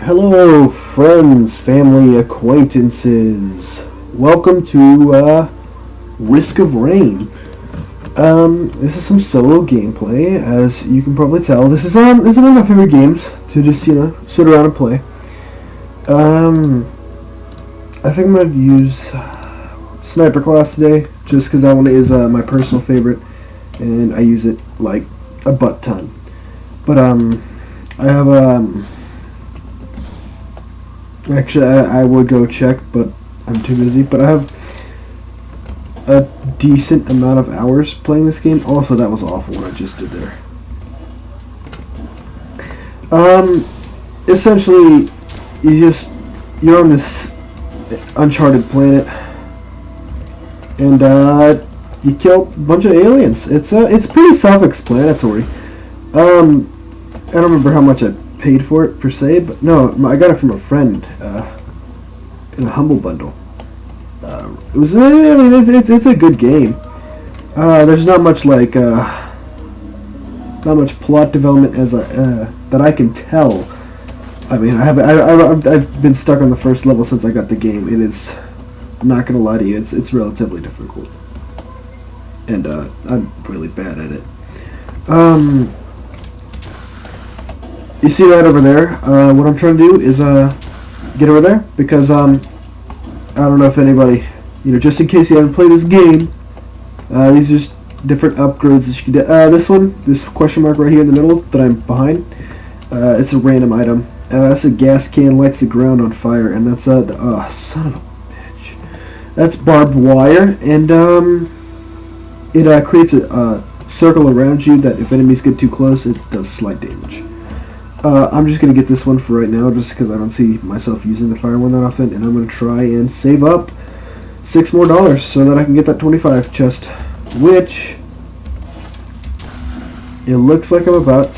Hello, friends, family, acquaintances. Welcome to Risk of Rain. This is some solo gameplay, as you can probably tell. This is one of my favorite games to just sit around and play. I think I'm gonna use Sniper class today, just because that one is my personal favorite, and I use it like a butt ton. But I have actually, I would go check, but I'm too busy. But I have a decent amount of hours playing this game. Also, that was awful what I just did there. Essentially, you're on this uncharted planet, and you kill a bunch of aliens. It's pretty self-explanatory. I don't remember how much I paid for it per se, but no, I got it from a friend in a Humble Bundle. It's a good game. There's not much not much plot development as that I can tell. I mean, I've been stuck on the first level since I got the game. It is, I'm not gonna lie to you, it's relatively difficult, and I'm really bad at it. You see that over there? What I'm trying to do is get over there, because I don't know if anybody, just in case you haven't played this game, these are just different upgrades that you can get. This question mark right here in the middle that I'm behind, it's a random item. That's a gas can, lights the ground on fire, and that's son of a bitch. That's barbed wire, and it creates a circle around you that if enemies get too close, it does slight damage. I'm just going to get this one for right now, just because I don't see myself using the fire one that often, and I'm going to try and save up $6 more so that I can get that 25 chest, which it looks like I'm about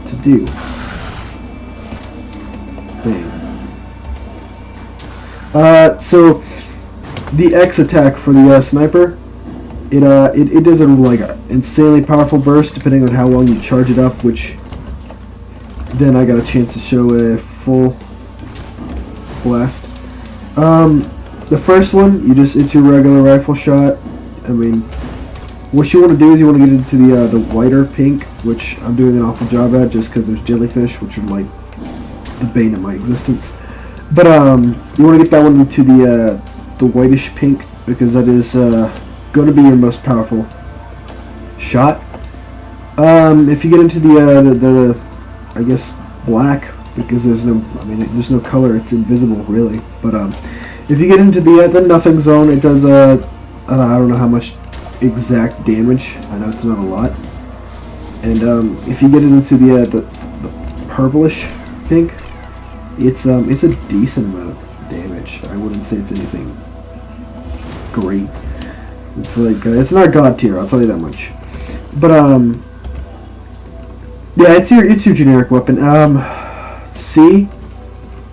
to do. So the X attack for the sniper, it does a insanely powerful burst depending on how long you charge it up, which then I got a chance to show a full blast. The first one, it's your regular rifle shot. I mean, what you want to do is you want to get into the whiter pink, which I'm doing an awful job at just because there's jellyfish, which are like the bane of my existence. But you want to get that one into the whitish pink, because that is going to be your most powerful shot. If you get into the I guess black, because there's no color, it's invisible really. But if you get into the nothing zone, it does I don't know how much exact damage. I know it's not a lot. And if you get into the purplish pink, it's a decent amount of damage. I wouldn't say it's anything great. It's like it's not god tier, I'll tell you that much. But yeah, it's your generic weapon. C,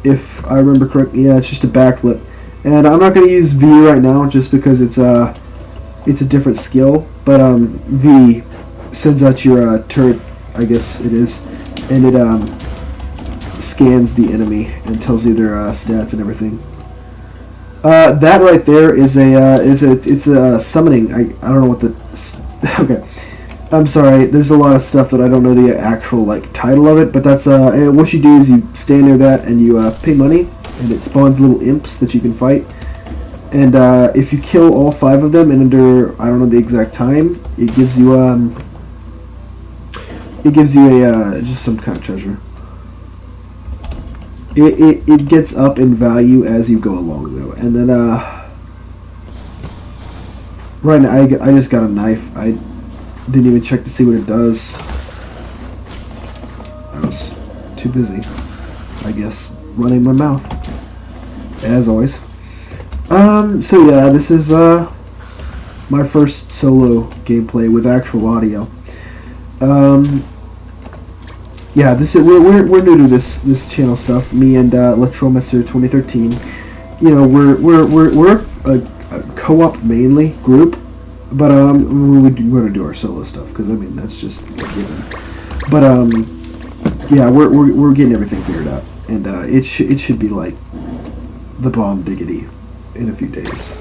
if I remember correctly, yeah, it's just a backflip. And I'm not going to use V right now, just because it's a different skill. But V sends out your turret, I guess it is, and it scans the enemy and tells you their stats and everything. That right there is it's a summoning. I don't know what the okay. I'm sorry. There's a lot of stuff that I don't know the actual title of it, but that's what you do is you stand near that and you pay money, and it spawns little imps that you can fight. And if you kill all 5 of them in under, I don't know the exact time, it gives you a just some kind of treasure. It gets up in value as you go along though, and then right now I just got a knife. I didn't even check to see what it does. I was too busy, I guess, running my mouth as always. So yeah, this is my first solo gameplay with actual audio. Yeah, we're new to this channel stuff. Me and Trole 2013. We're a co-op mainly group, but we're gonna do our solo stuff because that's just a given. But yeah, we're getting everything figured out, and it should be like the bomb diggity in a few days.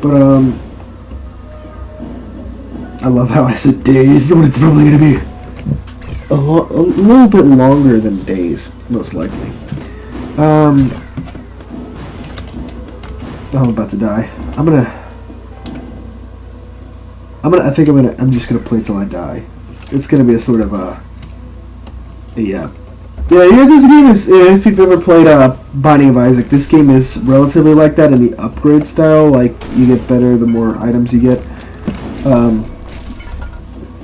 But I love how I said days when it's probably gonna be a little bit longer than days, most likely. Oh, I'm about to die. I'm just gonna play till I die. It's gonna be a sort of yeah. This game is, if you've ever played Binding of Isaac, this game is relatively like that in the upgrade style. Like, you get better the more items you get.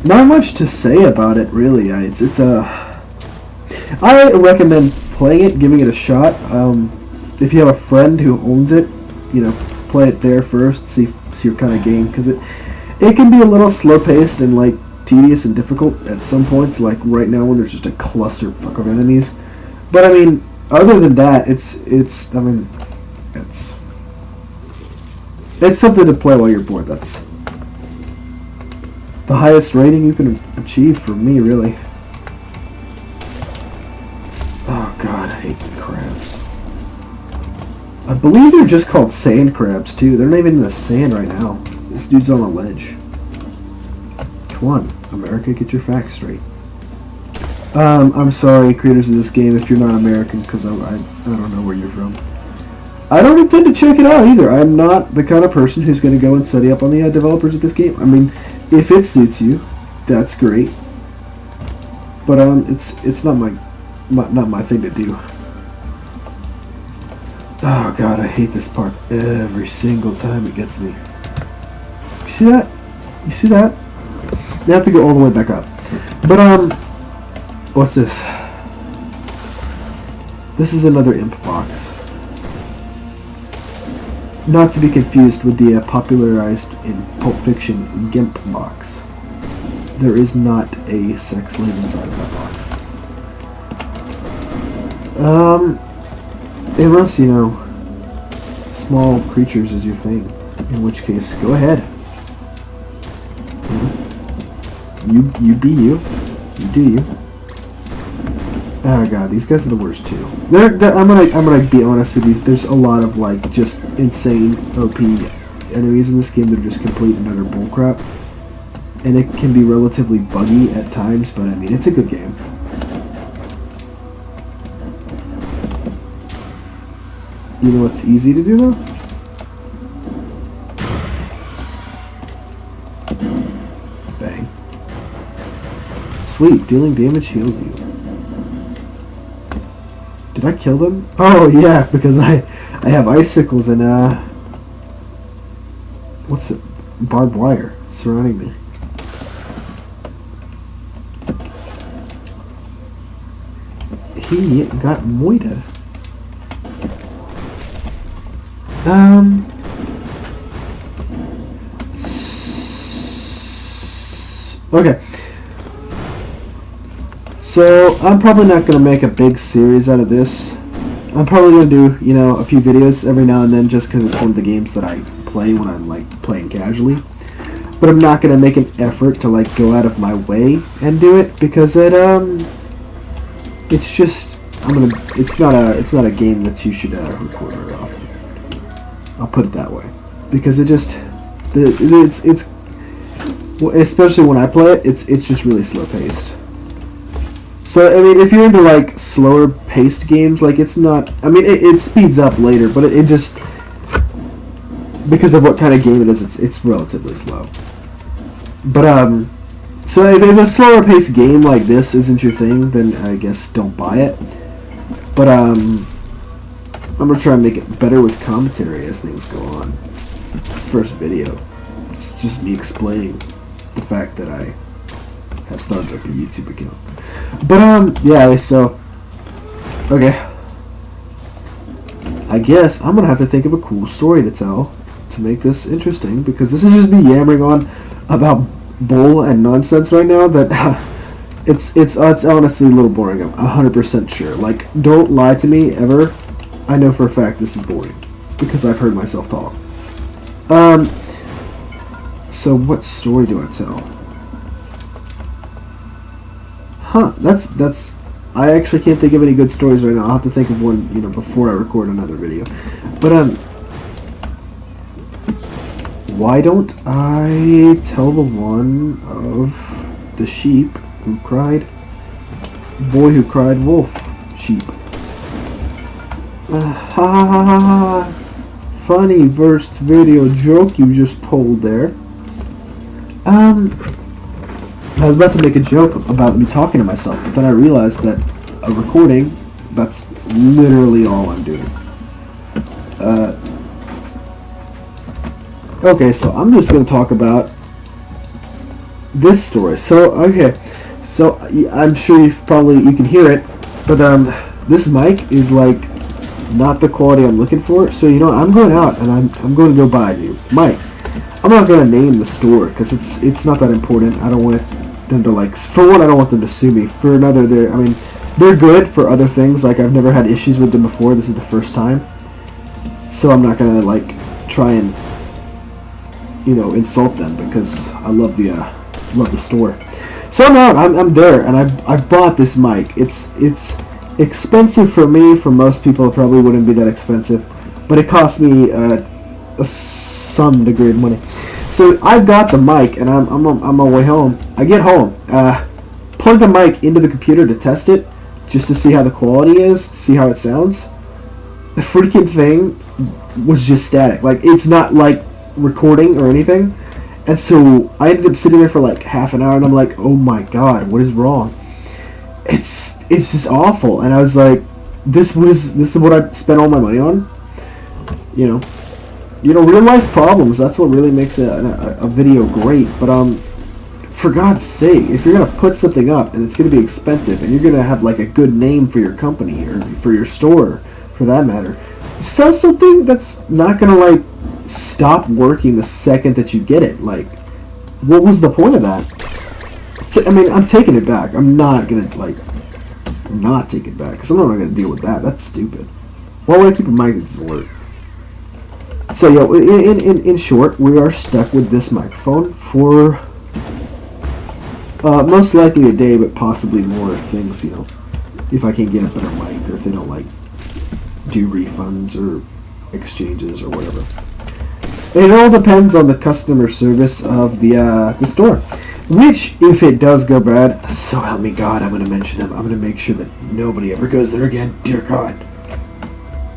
Not much to say about it, really. I recommend playing it, giving it a shot. If you have a friend who owns it, play it there first, see your kind of game, because it can be a little slow paced and like tedious and difficult at some points, like right now when there's just a clusterfuck of enemies. But I mean, other than that, it's something to play while you're bored. That's the highest rating you can achieve for me, really. Oh god, I hate the crabs. I believe they're just called sand crabs too. They're not even in the sand right now. This dude's on a ledge. Come on, America, get your facts straight. I'm sorry, creators of this game, if you're not American, because I don't know where you're from. I don't intend to check it out either. I'm not the kind of person who's going to go and study up on the developers of this game. I mean, if it suits you, that's great. But it's not my thing to do. Oh god, I hate this part every single time it gets me. You see that? You see that? You have to go all the way back up. But what's this? This is another imp box. Not to be confused with the popularized in Pulp Fiction GIMP box. There is not a sex slave inside of that box. Unless, small creatures is your thing. In which case, go ahead. You be you. You do you. Oh god, these guys are the worst too. I'm gonna be honest with you. There's a lot of like just insane OP enemies in this game that are just complete and utter bullcrap, and it can be relatively buggy at times. But I mean, it's a good game. You know what's easy to do though? Bang. Sweet, dealing damage heals you. Did I kill them? Oh yeah, because I have icicles and what's it? Barbed wire surrounding me. He got moited. Okay. So, I'm probably not going to make a big series out of this. I'm probably going to do, a few videos every now and then just because it's one of the games that I play when I'm, playing casually. But I'm not going to make an effort to, go out of my way and do it because it's just, it's not a game that you should record very often. I'll put it that way. Because it's especially when I play it, it's just really slow paced. So, I mean, if you're into, slower paced games, it's not... I mean, it speeds up later, but it just... Because of what kind of game it is, it's relatively slow. But, so if a slower paced game like this isn't your thing, then I guess don't buy it. But, I'm gonna try and make it better with commentary as things go on. First video. It's just me explaining the fact that I have started up a YouTube account. But, yeah, so, okay. I guess I'm gonna have to think of a cool story to tell to make this interesting, because this is just me yammering on about bull and nonsense right now that it's honestly a little boring. I'm 100% sure. Don't lie to me ever. I know for a fact this is boring because I've heard myself talk. So what story do I tell? Huh, that's I actually can't think of any good stories right now. I'll have to think of one, before I record another video. But why don't I tell the one of the sheep who cried, boy who cried wolf, sheep. Ha ha ha ha ha. Funny first video joke you just told there. I was about to make a joke about me talking to myself, but then I realized that a recording, that's literally all I'm doing. Okay, so I'm just going to talk about this story. So, I'm sure you can hear it, but this mic is like not the quality I'm looking for. So, I'm going out and I'm going to go buy a new mic. I'm not going to name the store because it's not that important. I don't want them to for one, I don't want them to sue me. For another, they're good for other things. Like, I've never had issues with them before. This is the first time. So I'm not going to try and insult them because I love the store. So I'm out. I'm there, and I've bought this mic. It's expensive for me. For most people, it probably wouldn't be that expensive, but it cost me some degree of money. So I've got the mic, and I'm on my way home. I get home, plug the mic into the computer to test it, just to see how the quality is, to see how it sounds. The freaking thing was just static. Like, it's not recording or anything. And so I ended up sitting there for half an hour, and I'm like, oh my god, what is wrong? It's just awful. And I was like, this is what I spent all my money on. Real life problems, that's what really makes a video great. But for God's sake, if you're gonna put something up and it's gonna be expensive, and you're gonna have a good name for your company or for your store, for that matter, sell something that's not gonna stop working the second that you get it. What was the point of that? So, I'm taking it back. I'm not gonna not take it back because I'm not gonna deal with that. That's stupid. Why would I keep a mic that doesn't work? So yeah, in short, we are stuck with this microphone for most likely a day, but possibly more if things, if I can get a better mic, or if they don't do refunds or exchanges or whatever. It all depends on the customer service of the store. Which, if it does go bad, so help me God, I'm going to mention them. I'm going to make sure that nobody ever goes there again. Dear God.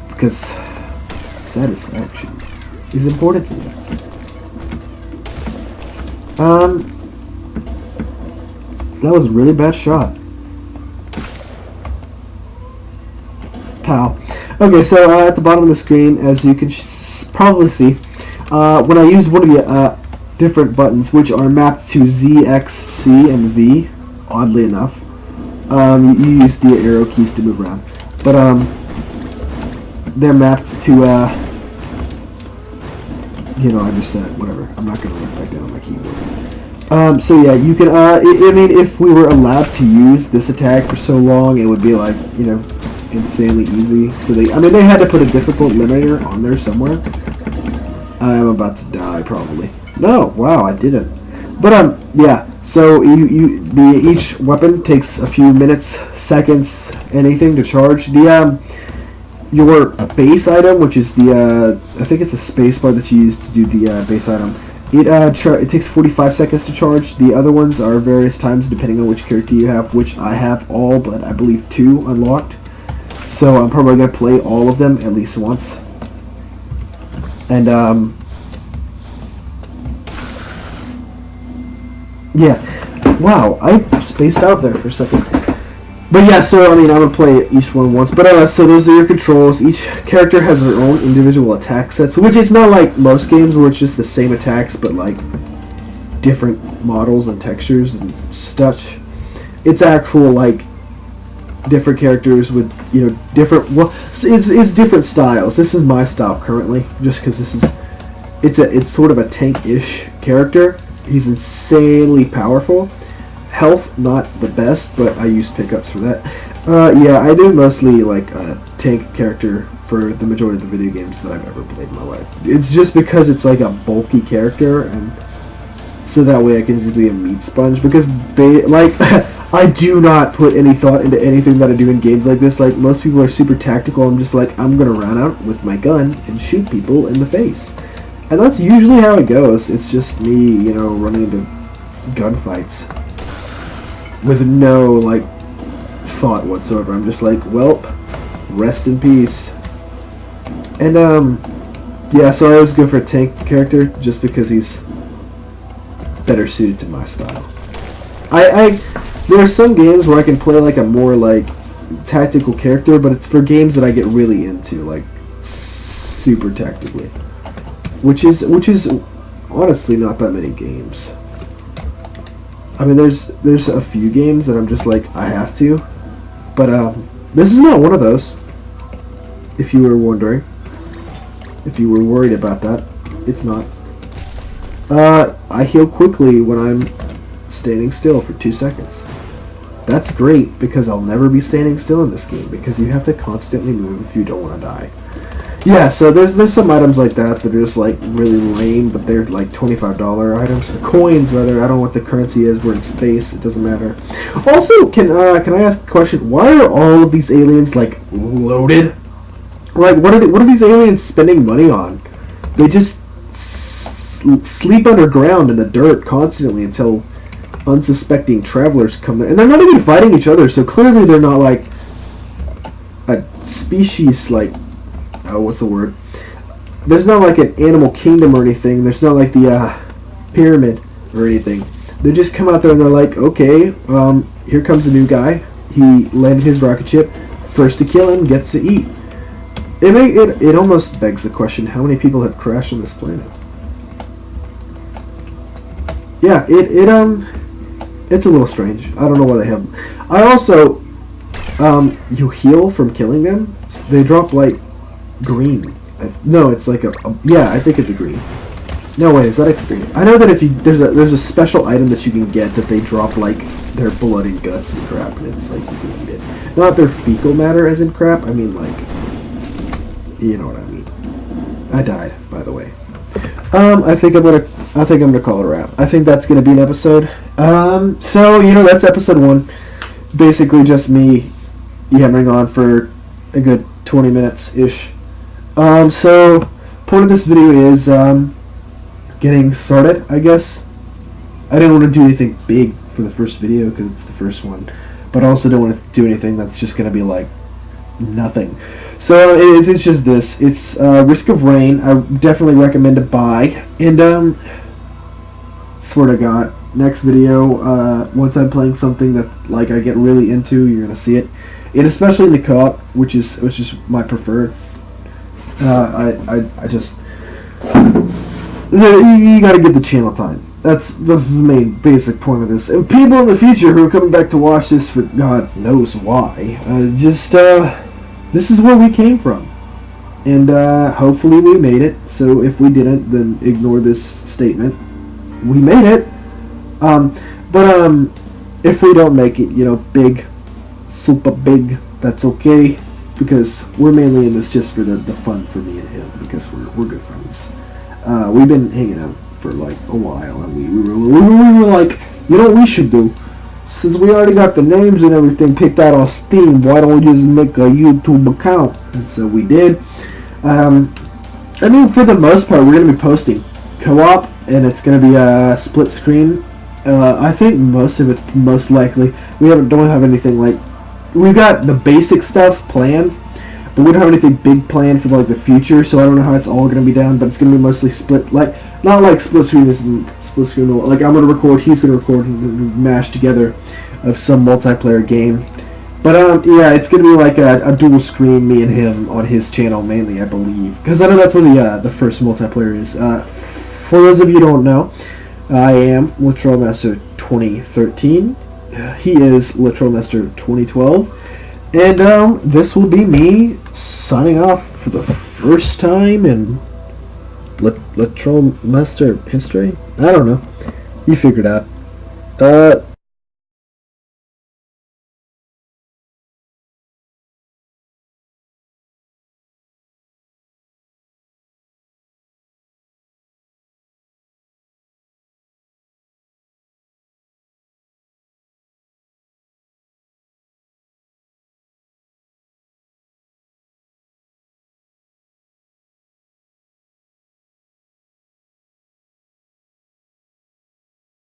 Because satisfaction is important to me. That was a really bad shot. Pow. Okay, so at the bottom of the screen, as you can probably see, when I use one of the different buttons, which are mapped to Z, X, C, and V, oddly enough, you use the arrow keys to move around. But they're mapped to, I just said whatever. I'm not going to look back down on my keyboard. So yeah, you can, if we were allowed to use this attack for so long, it would be insanely easy. So they had to put a difficult limiter on there somewhere. I'm about to die, probably. No, wow, I didn't. But yeah. So each weapon takes a few minutes, seconds, anything to charge. Your base item, which is I think it's a space bar that you use to do the base item. It takes 45 seconds to charge. The other ones are various times depending on which character you have, which I have all, but I believe 2 unlocked. So I'm probably gonna play all of them at least once. And yeah, wow, I spaced out there for a second. But yeah, so I'm gonna play each one once. But so those are your controls. Each character has their own individual attack sets, which it's not like most games where it's just the same attacks, but different models and textures and such. It's actual different characters with different. Well, it's different styles. This is my style currently, just because it's sort of a tank-ish character. He's insanely powerful. Health, not the best, but I use pickups for that. Yeah, I do mostly a tank character for the majority of the video games that I've ever played in my life. It's just because it's a bulky character, and so that way I can just be a meat sponge. Because I do not put any thought into anything that I do in games like this. Like, most people are super tactical. I'm just like, I'm gonna run out with my gun and shoot people in the face. And that's usually how it goes. It's just me, you know, running into gunfights with no, like, thought whatsoever. I'm just like, welp, rest in peace. And, yeah, so I always go for a tank character just because he's better suited to my style. There are some games where I can play like a more like tactical character, but it's for games that I get really into, like super tactically, which is honestly not that many games. I mean, there's a few games that I'm just like I have to, but this is not one of those. If you were wondering, if you were worried about that, it's not. I heal quickly when I'm standing still for 2 seconds. That's great because I'll never be standing still in this game because you have to constantly move if you don't want to die. Yeah, so there's some items like that that are just like really lame, but they're like $25 items, or coins rather. I don't know what the currency is. We're in space. It doesn't matter. Also, can I ask a question? Why are all of these aliens like loaded? Like, what are these aliens spending money on? They just sleep underground in the dirt constantly until unsuspecting travelers come there, and they're not even fighting each other. So clearly, they're not like a species like. What's the word? There's not like an animal kingdom or anything. There's not like the pyramid or anything. They just come out there and they're like, okay, here comes a new guy. He landed his rocket ship. First to kill him gets to eat. It almost begs the question: how many people have crashed on this planet? Yeah, it's a little strange. I don't know why they have. I also, you heal from killing them. They drop like green. No, it's like yeah, I think it's a green. No way, is that experience? I know that if there's a special item that you can get that they drop like their blood and guts and crap, and it's like you can eat it. Not their fecal matter as in crap. I mean like, you know what I mean. I died, by the way. I think I'm gonna call it a wrap. I think that's gonna be an episode. So you know that's episode 1. Basically just me yammering on for a good 20 minutes ish. So point of this video is getting started, I guess. I didn't want to do anything big for the first video because it's the first one, but I also don't want to do anything that's just gonna be like nothing. So it's just this. It's Risk of Rain. I definitely recommend to buy. And swear to God, next video, once I'm playing something that like I get really into, you're gonna see it. And especially in the co-op, which is my preferred. I just you gotta give the channel time. This is the main basic point of this. And people in the future who are coming back to watch this for God knows why, this is where we came from, and hopefully we made it. So if we didn't, then ignore this statement. We made it, but if we don't make it, you know, big, super big, that's okay, because we're mainly in this just for the fun for me and him, because we're good friends. We've been hanging out for like a while, and we were like, you know what we should do? Since we already got the names and everything picked out on Steam, why don't we just make a YouTube account? And so we did. I mean, for the most part, we're going to be posting co-op, and it's going to be a split screen. I think most of it, most likely, don't have anything like, we've got the basic stuff planned, but we don't have anything big planned for like the future, so I don't know how it's all going to be done, but it's going to be mostly split, like, not like split screen is split screen, like I'm going to record, he's going to record, and mash together of some multiplayer game. But yeah, it's going to be like a dual screen, me and him on his channel mainly, I believe, because I know that's where the first multiplayer is. For those of you who don't know, I am Trole Master 2013. He is Trole Master 2012. And this will be me signing off for the first time in Trole Master history. I don't know. You figured out.